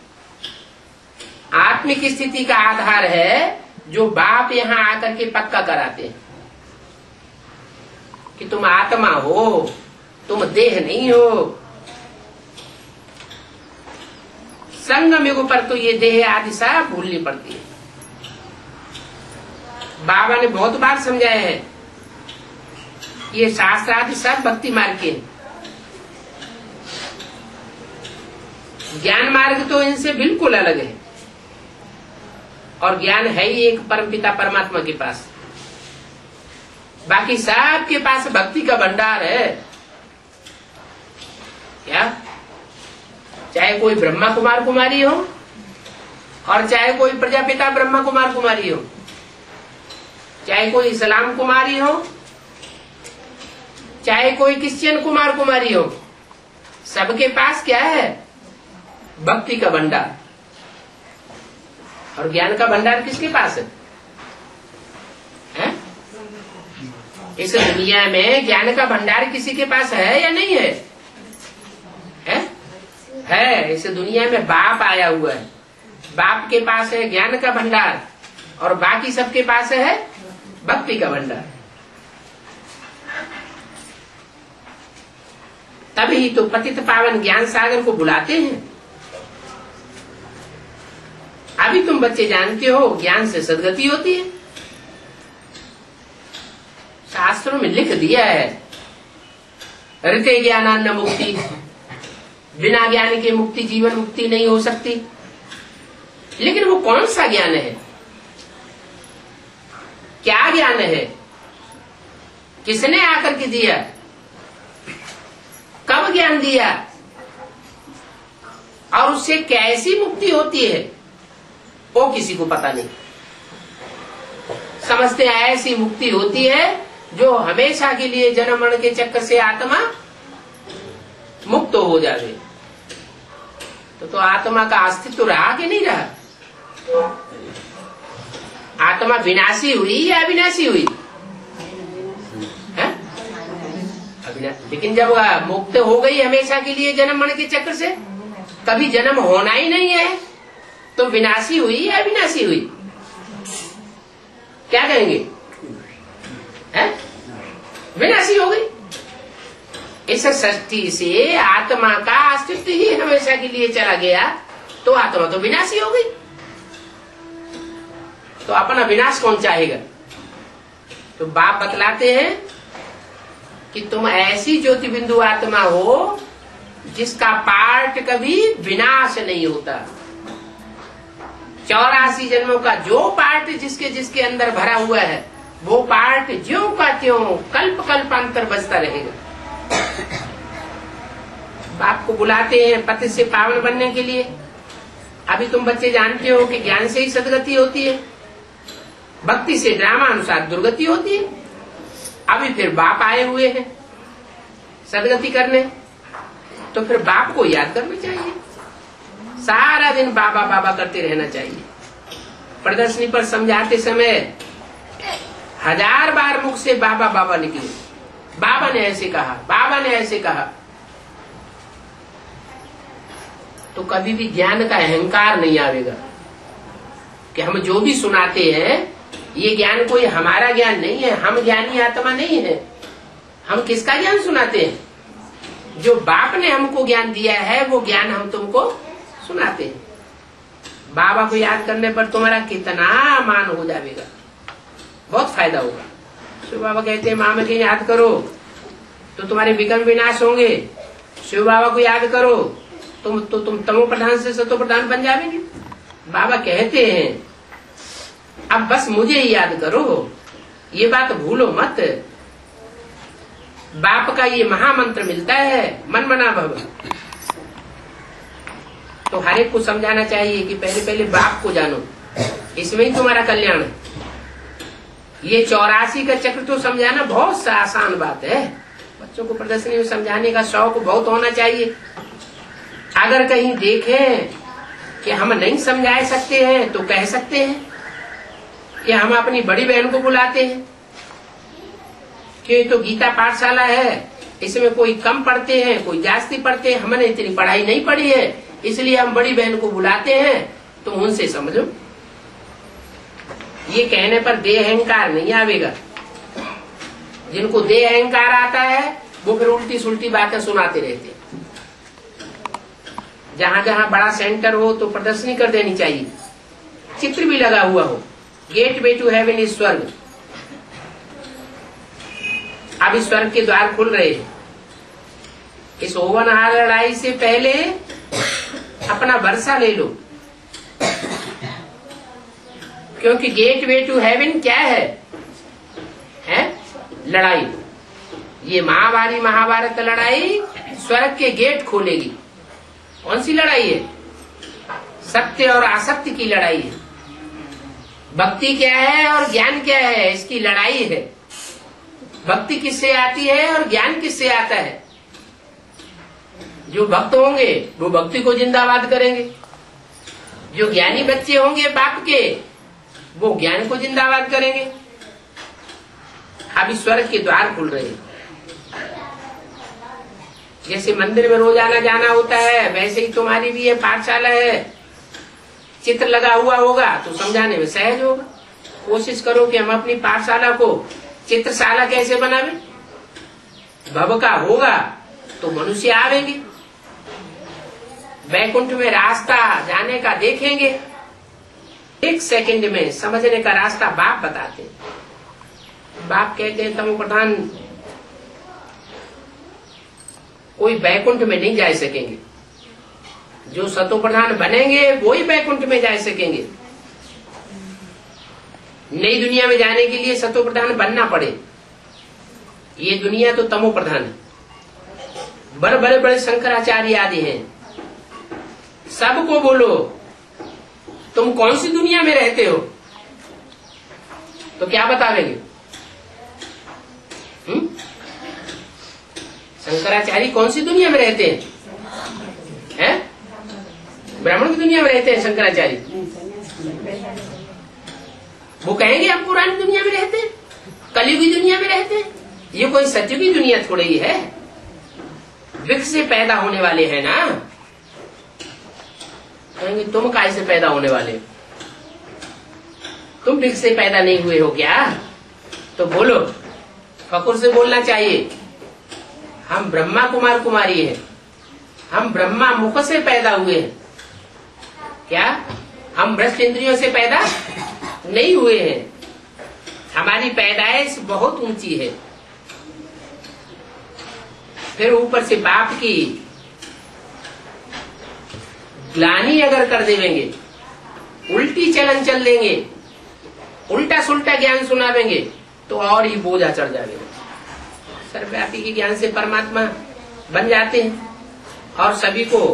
आत्मिक स्थिति का आधार है जो बाप यहाँ आकर के पक्का कराते हैं कि तुम आत्मा हो, तुम देह नहीं हो। संगम युग पर तो ये देह आदि सब भूलनी पड़ती है। बाबा ने बहुत बार समझाया है ये शास्त्रादि सब भक्ति मार्ग के। ज्ञान मार्ग तो इनसे बिल्कुल अलग है, और ज्ञान है ही एक परमपिता परमात्मा के पास। बाकी सबके पास भक्ति का भंडार है। क्या? चाहे कोई ब्रह्मा कुमार कुमारी हो, और चाहे कोई प्रजापिता ब्रह्मा कुमार कुमारी हो, चाहे कोई इस्लाम कुमारी हो, चाहे कोई क्रिश्चियन कुमार कुमारी हो, सबके पास क्या है? भक्ति का भंडार। और ज्ञान का भंडार किसके पास है? इस दुनिया में ज्ञान का भंडार किसी के पास है या नहीं है? है। इस दुनिया में बाप आया हुआ है, बाप के पास है ज्ञान का भंडार, और बाकी सबके पास है भक्ति का भंडार। तभी तो पतित पावन ज्ञान सागर को बुलाते हैं। अभी तुम बच्चे जानते हो ज्ञान से सद्गति होती है। शास्त्रों में लिख दिया है, ऋते ज्ञानान्न मुक्ति, बिना ज्ञान के मुक्ति जीवन मुक्ति नहीं हो सकती। लेकिन वो कौन सा ज्ञान है? क्या ज्ञान है? किसने आकर के दिया? कब ज्ञान दिया? और उससे कैसी मुक्ति होती है वो किसी को पता नहीं। समझते हैं ऐसी मुक्ति होती है जो हमेशा के लिए जन्म मरण के चक्कर से आत्मा मुक्त हो जाए। तो आत्मा का अस्तित्व रहा कि नहीं रहा? आत्मा विनाशी हुई या अविनाशी हुई? लेकिन जब मुक्त हो गई हमेशा के लिए जन्म मरण के चक्कर से, कभी जन्म होना ही नहीं है, तो विनाशी हुई या अविनाशी हुई? क्या कहेंगे? विनाशी हो गई। इस सृष्टि से आत्मा का अस्तित्व ही हमेशा के लिए चला गया, तो आत्मा तो विनाशी हो गई। तो अपना विनाश कौन चाहेगा? तो बाप बतलाते हैं कि तुम ऐसी ज्योति बिंदु आत्मा हो जिसका पार्ट कभी विनाश नहीं होता। 84 जन्मों का जो पार्ट जिसके जिसके अंदर भरा हुआ है, वो पार्ट ज्यों का त्यों कल्प कल्पांतर बजता रहेगा। बाप को बुलाते हैं पति से पावन बनने के लिए। अभी तुम बच्चे जानते हो कि ज्ञान से ही सदगति होती है, भक्ति से ड्रामा अनुसार दुर्गति होती है। अभी फिर बाप आए हुए हैं सदगति करने, तो फिर बाप को याद करना चाहिए। सारा दिन बाबा बाबा करते रहना चाहिए। प्रदर्शनी पर समझाते समय 1000 बार मुख से बाबा बाबा निकले, बाबा ने ऐसे कहा, बाबा ने ऐसे कहा। तो कभी भी ज्ञान का अहंकार नहीं आवेगा कि हम जो भी सुनाते हैं ये ज्ञान कोई हमारा ज्ञान नहीं है, हम ज्ञानी आत्मा नहीं है। हम किसका ज्ञान सुनाते हैं? जो बाप ने हमको ज्ञान दिया है वो ज्ञान हम तुमको सुनाते हैं। बाबा को याद करने पर तुम्हारा कितना मान हो जाएगा, बहुत फायदा होगा। शिव बाबा कहते हैं मामा के याद करो तो तुम्हारे विक्रम विनाश होंगे। शिव बाबा को याद करो तुम तमो प्रधान से सतो प्रधान बन जाओगे। बाबा कहते हैं अब बस मुझे ही याद करो, ये बात भूलो मत। बाप का ये महामंत्र मिलता है, मन मना भव। तो हर एक को समझाना चाहिए कि पहले पहले बाप को जानो, इसमें ही तुम्हारा कल्याण है। ये 84 का चक्र तो समझाना बहुत सा आसान बात है। बच्चों को प्रदर्शनी में समझाने का शौक बहुत होना चाहिए। अगर कहीं देखें कि हम नहीं समझा सकते हैं तो कह सकते हैं कि हम अपनी बड़ी बहन को बुलाते हैं कि तो गीता पाठशाला है, इसमें कोई कम पढ़ते हैं कोई जास्ती पढ़ते हैं, हमने इतनी पढ़ाई नहीं पढ़ी है इसलिए हम बड़ी बहन को बुलाते हैं, तो उनसे समझो। ये कहने पर देह अहंकार नहीं आवेगा। जिनको देह अहंकार आता है वो फिर उल्टी सुल्टी बातें सुनाते रहते हैं। जहां जहां बड़ा सेंटर हो तो प्रदर्शनी कर देनी चाहिए, चित्र भी लगा हुआ हो, gateway to heaven is स्वर्ग। अभी स्वर्ग के द्वार खुल रहे हैं। इस ओवनहार लड़ाई से पहले अपना भरोसा ले लो, क्योंकि गेट वे टू हेवन क्या है? लड़ाई। ये महाभारत लड़ाई स्वर्ग के गेट खोलेगी। कौन सी लड़ाई है? सत्य और असत्य की लड़ाई है। भक्ति क्या है और ज्ञान क्या है, इसकी लड़ाई है। भक्ति किससे आती है और ज्ञान किससे आता है? जो भक्त होंगे वो भक्ति को जिंदाबाद करेंगे, जो ज्ञानी बच्चे होंगे बाप के वो ज्ञान को जिंदाबाद करेंगे। अभी स्वर्ग के द्वार खुल रहे हैं। जैसे मंदिर में रोजाना जाना होता है, वैसे ही तुम्हारी भी ये पाठशाला है। चित्र लगा हुआ होगा तो समझाने में सहज होगा। कोशिश करो कि हम अपनी पाठशाला को चित्रशाला कैसे बनावे। भव का होगा तो मनुष्य आवेंगे, वैकुंठ में रास्ता जाने का देखेंगे। 1 सेकंड में समझने का रास्ता बाप बताते हैं। बाप कहते हैं तमो प्रधान कोई वैकुंठ में नहीं जा सकेंगे, जो सतो प्रधान बनेंगे वो ही वैकुंठ में जा सकेंगे। नई दुनिया में जाने के लिए सतो प्रधान बनना पड़े। ये दुनिया तो तमो प्रधान है। बड़े बड़े शंकराचार्य आदि हैं, सबको बोलो तुम कौन सी दुनिया में रहते हो, तो क्या बतावेंगे? शंकराचार्य कौन सी दुनिया में रहते हैं? ब्राह्मण की दुनिया में रहते हैं शंकराचार्य। वो कहेंगे हम पुरानी दुनिया में रहते हैं, कलयुगी दुनिया में रहते हैं। ये कोई सतयुगी दुनिया थोड़ी ही है। वृक्ष से पैदा होने वाले हैं ना। कहेंगे तुम काय से पैदा होने वाले हो? तुम वृक्ष से पैदा नहीं हुए हो क्या? तो बोलो, फकुर से बोलना चाहिए हम ब्रह्मा कुमार कुमारी हैं, हम ब्रह्मा मुख से पैदा हुए हैं। क्या हम भ्रष्ट इंद्रियों से पैदा नहीं हुए हैं? हमारी पैदाइश बहुत ऊंची है। फिर ऊपर से बाप की ग्लानि अगर कर देंगे, उल्टी चलन चल देंगे, उल्टा सुल्टा ज्ञान सुनावेंगे तो और ही बोझा चढ़ जाएगा। सर्वव्यापी के ज्ञान से परमात्मा बन जाते हैं और सभी को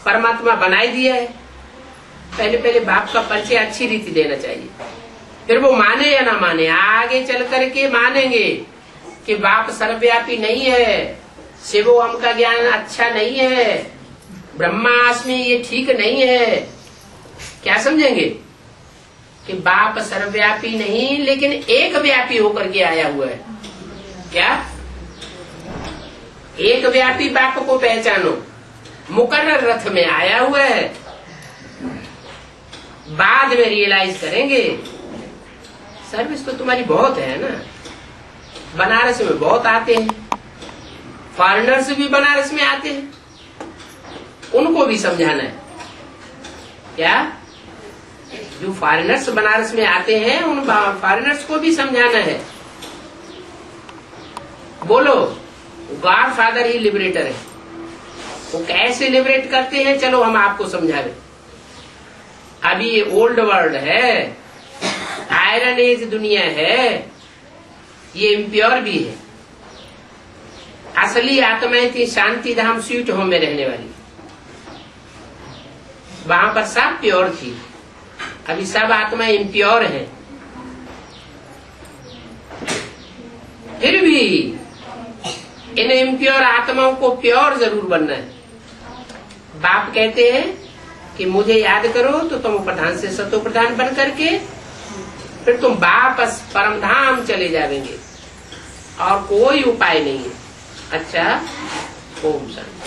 परमात्मा बनाई दिया है। पहले बाप का परिचय अच्छी रीति देना चाहिए, फिर वो माने या ना माने, आगे चल करके मानेंगे कि बाप सर्वव्यापी नहीं है, शिवोहम का ज्ञान अच्छा नहीं है, ब्रह्मास्मि ये ठीक नहीं है। क्या समझेंगे कि बाप सर्वव्यापी नहीं लेकिन एक व्यापी होकर के आया हुआ है। क्या एक व्यापी बाप को पहचानो, मुकर्रर रथ में आया हुआ है। बाद में रियलाइज करेंगे सर्विस तो तुम्हारी बहुत है ना। बनारस में बहुत आते हैं, फॉरेनर्स भी बनारस में आते हैं, उनको भी समझाना है। क्या जो फॉरेनर्स बनारस में आते हैं उन फॉरेनर्स को भी समझाना है। बोलो गॉड फादर ही लिबरेटर है, वो कैसे लिबरेट करते हैं चलो हम आपको समझावे। अभी ये ओल्ड वर्ल्ड है, आयरन एज दुनिया है, ये इम्प्योर भी है। असली आत्माएं थी शांति धाम स्वीट होम में रहने वाली, वहां पर सब प्योर थी। अभी सब आत्माएं इम्प्योर हैं। फिर भी इन इम्प्योर आत्माओं को प्योर जरूर बनना है। बाप कहते हैं कि मुझे याद करो तो तुम प्रधान से सतो प्रधान बन करके फिर तुम वापस परमधाम चले जाएंगे और कोई उपाय नहीं है। अच्छा, ओम शांति।